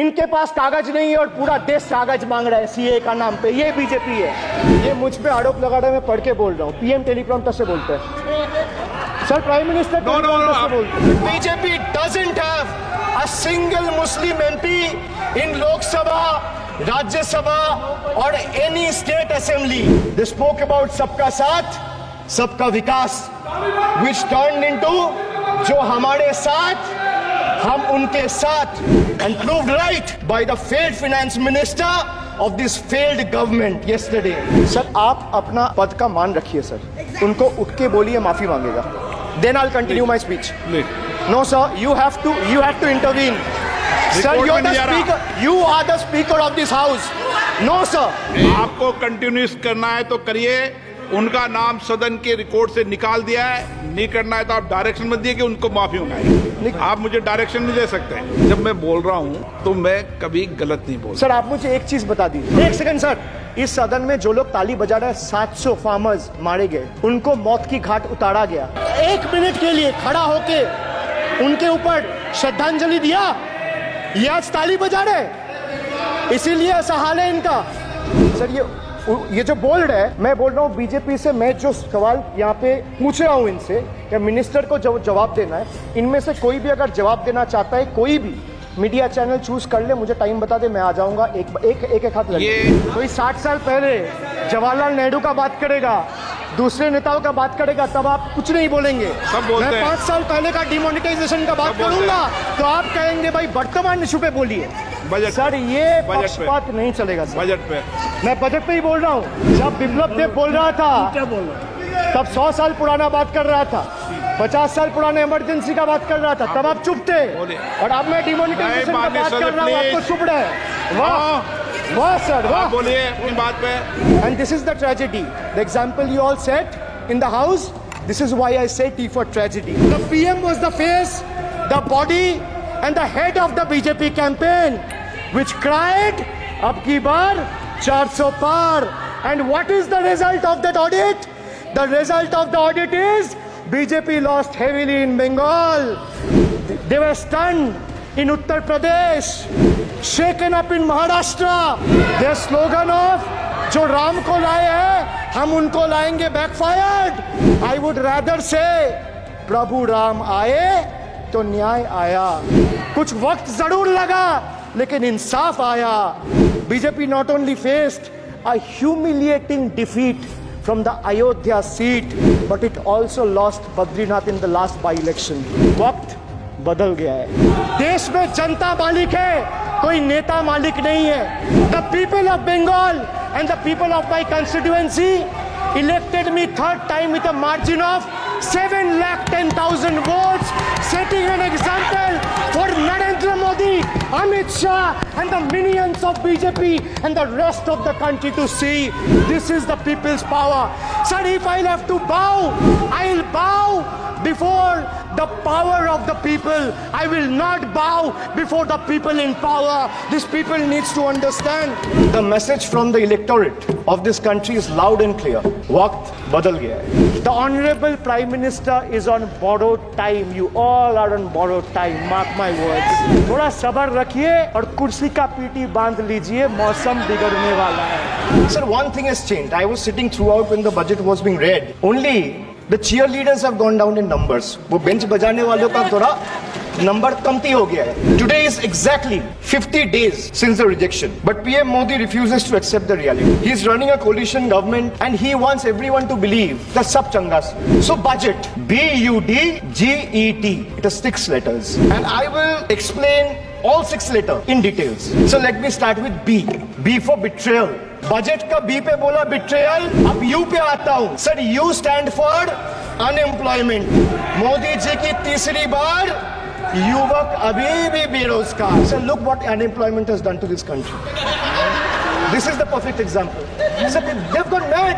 इनके पास कागज नहीं है और पूरा देश कागज मांग रहा है सीए का नाम पे। ये बीजेपी है। ये मुझ पे आरोप लगा रहा है, मैं पढ़ के बोल रहा हूँ। पीएम टेलीप्रॉम्प्टर से बोलते हैं सर, प्राइम मिनिस्टर टेलीप्रॉम्प्टर से बोलते हैं। BJP doesn't have a single Muslim MP in Lok Sabha, Rajya Sabha और any state assembly. They spoke about सबका साथ सबका विकास, which turned into जो हमारे साथ हम उनके साथ, and proved right by the failed finance minister of this failed government yesterday. Sir आप अपना पद का मान रखिए सर, उनको उठ के बोलिए माफी मांगेगा, then I'll continue my speech. No sir, you have to intervene. Sir, you're the speaker. You are the speaker of this house. No sir. आपको कंटिन्यूस करना है तो करिए। उनका नाम सदन के रिकॉर्ड से निकाल दिया है। नहीं करना है तो आप डायरेक्शन मत दिए कि उनको माफी मंगाए। आप मुझे डायरेक्शन नहीं दे सकते। जब मैं बोल रहा हूँ तो मैं कभी गलत नहीं बोल। सर आप मुझे एक चीज बता दीजिए, एक सेकंड सर। इस सदन में जो लोग ताली बजा रहे हैं, 700 फार्मर्स मारे गए, उनको मौत की घाट उतारा गया। 1 मिनट के लिए खड़ा होके उनके ऊपर श्रद्धांजलि दिया, ये आज ताली बजा रहे, इसीलिए ऐसा हाल है इनका। सर ये जो बोल रहे हैं, मैं बोल रहा हूँ बीजेपी से, मैं जो सवाल यहाँ पे पूछ रहा हूँ इनसे, या मिनिस्टर को जो जवाब देना है, इनमें से कोई भी अगर जवाब देना चाहता है, कोई भी मीडिया चैनल चूज कर ले, मुझे टाइम बता दे, मैं आ जाऊंगा। एक हाथ लगे। कोई 60 साल पहले जवाहरलाल नेहरू का बात करेगा, दूसरे नेताओं का बात करेगा, तब आप कुछ नहीं बोलेंगे। मैं 5 साल पहले का डिमोनेटाइजेशन का बात करूंगा तो आप कहेंगे भाई वर्तमान इशू पे बोलिए। सर ये पक्षपात नहीं चलेगा सर। बजट पे मैं बजट पे ही बोल रहा हूँ। जब बिप्लब देव बोल रहा था तब 100 साल पुराना बात कर रहा था, 50 साल पुराने इमरजेंसी का बात कर रहा था, तब आप चुप थे। और अब मैं डिमोनेटाइजेशन का बात कर रहा हूँ, आपको चुप रहे। वाह वाह सर वाह, बोलिए अपनी बात पे। And this is the tragedy, the example you all set in the house, this is why I say T for tragedy. The PM was the face, the body and the head of the BJP campaign which cried ab ki baar 400 par. And what is the result of that audit? The result of the audit is BJP lost heavily in Bengal. They were stunned in Uttar Pradesh, shaken up in Maharashtra. Their slogan of जो राम को लाए हैं हम उनको लाएंगे backfired. I would rather say प्रभु राम आए तो न्याय आया। कुछ वक्त जरूर लगा लेकिन इंसाफ आया। BJP not only faced a humiliating defeat from the Ayodhya seat, but it also lost Badrinath in the last by-election. वक्त बदल गया है। देश में जनता मालिक है, कोई नेता मालिक नहीं है। The people of Bengal and the people of my constituency elected me 3rd time with a margin of 7,10,000 votes, setting an example for Narendra Modi, Amit Shah and the minions of BJP and the rest of the country to see. This is the people's power. Sir, if I'll have to bow, I'll bow before the power of the people. I will not bow before the people in power. This people needs to understand. The message from the electorate of this country is loud and clear. वक्त बदल गया है. The Honorable Prime Minister is on borrowed time. You all are on borrowed time. Mark my words. थोड़ा सब्र रखिए और कुर्सी का पीटी बांध लीजिए, मौसम बिगड़ने वाला है. Sir, one thing has changed. I was sitting throughout when the budget was being read. Only the cheerleaders have gone down in numbers. वो बेंच बजाने वालों का थोड़ा नंबर कमती हो गया है. Today is exactly 50 days since the rejection, but PM Modi refuses to accept the reality. He is running a coalition government and he wants everyone to believe that sab changa se. So budget, B-U-D-G-E-T. It has 6 letters, and I will explain all 6 letters in details. So let me start with B. B for betrayal. Budget का B पे बोला betrayal, अब U पे आता हूं. Sir U stand for unemployment. Modi ji की तीसरी बार युवक अभी भी बेरोजगार. Sir look what unemployment has done to this country. This is the perfect example. Sir they have gone mad.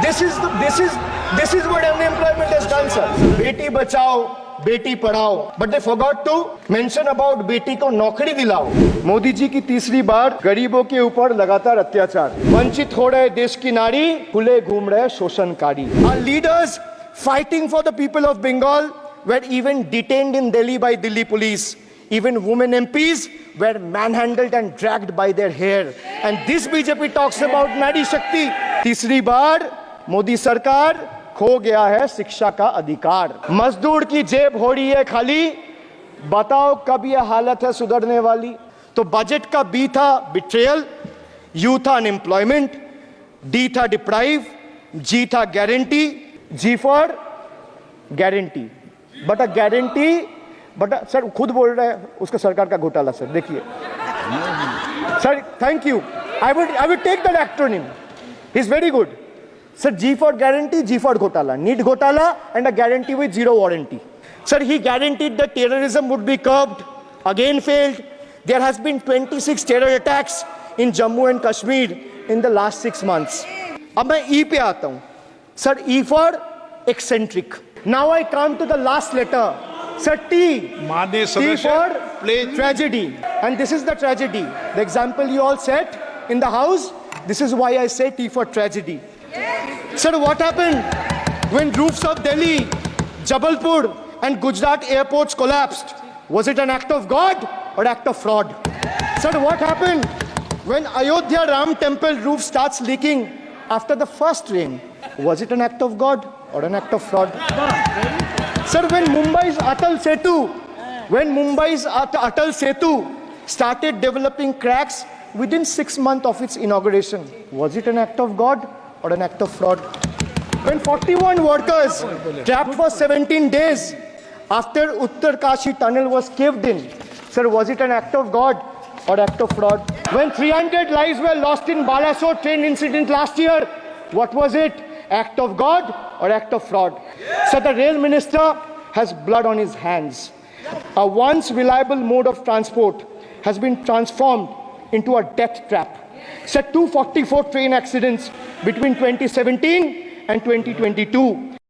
This is what unemployment has done. Sir बेटी बचाओ बेटी पढ़ाओ, but they forgot to mention about बेटी को नौकरी दिलाओ. मोदी जी की तीसरी बार गरीबों के ऊपर लगातार अत्याचार. वंचित हो रहे देश की नारी, खुले घूम रहे शोषणकारी. Our leaders fighting for the people of Bengal were even detained in Delhi by Delhi police. Even women MPs were manhandled and dragged by their hair. And this BJP talks about Nari Shakti. तीसरी बार मोदी सरकार खो गया है शिक्षा का अधिकार. मजदूर की जेब हो रही है खाली. बताओ कब ये हालत है सुधरने वाली. तो बजट का बी था बिट्रेयल, यू था अनएम्प्लॉयमेंट, डी था डिप्राइव, जी था guarantee, G for guarantee. But a guarantee, but sir खुद बोल रहे हैं उसका सरकार का घोटाला. सर देखिए sir, thank you. I would take that acronym. He is very good. Sir, G for guarantee, G for Ghotala. Need Ghotala and a guarantee with zero warranty. Sir, he guaranteed that terrorism would be curbed. Again failed. There has been 26 terror attacks in Jammu and Kashmir in the last 6 months. अब मैं E पे आता हूँ. Sir, E for eccentric. Now I come to the last letter. Sir, T. माननीय T सदस्य, for please. tragedy. And this is the tragedy. The example you all set in the house. This is why I say T for tragedy. Sir, what happened when roofs of Delhi, Jabalpur and Gujarat airports collapsed? Was it an act of God or act of fraud? Sir, what happened when Ayodhya Ram temple roof starts leaking after the first rain? Was it an act of God or an act of fraud? Sir, when Mumbai's Atal Setu started developing cracks within 6 months of its inauguration, was it an act of God or an act of fraud? When 41 workers trapped for 17 days after Uttarkashi tunnel was caved in, sir, was it an act of God or act of fraud? When 300 lives were lost in Balasore train incident last year, what was it? Act of God or act of fraud? So the rail minister has blood on his hands. A once reliable mode of transport has been transformed into a death trap. So 244 train accidents between 2017 and 2022.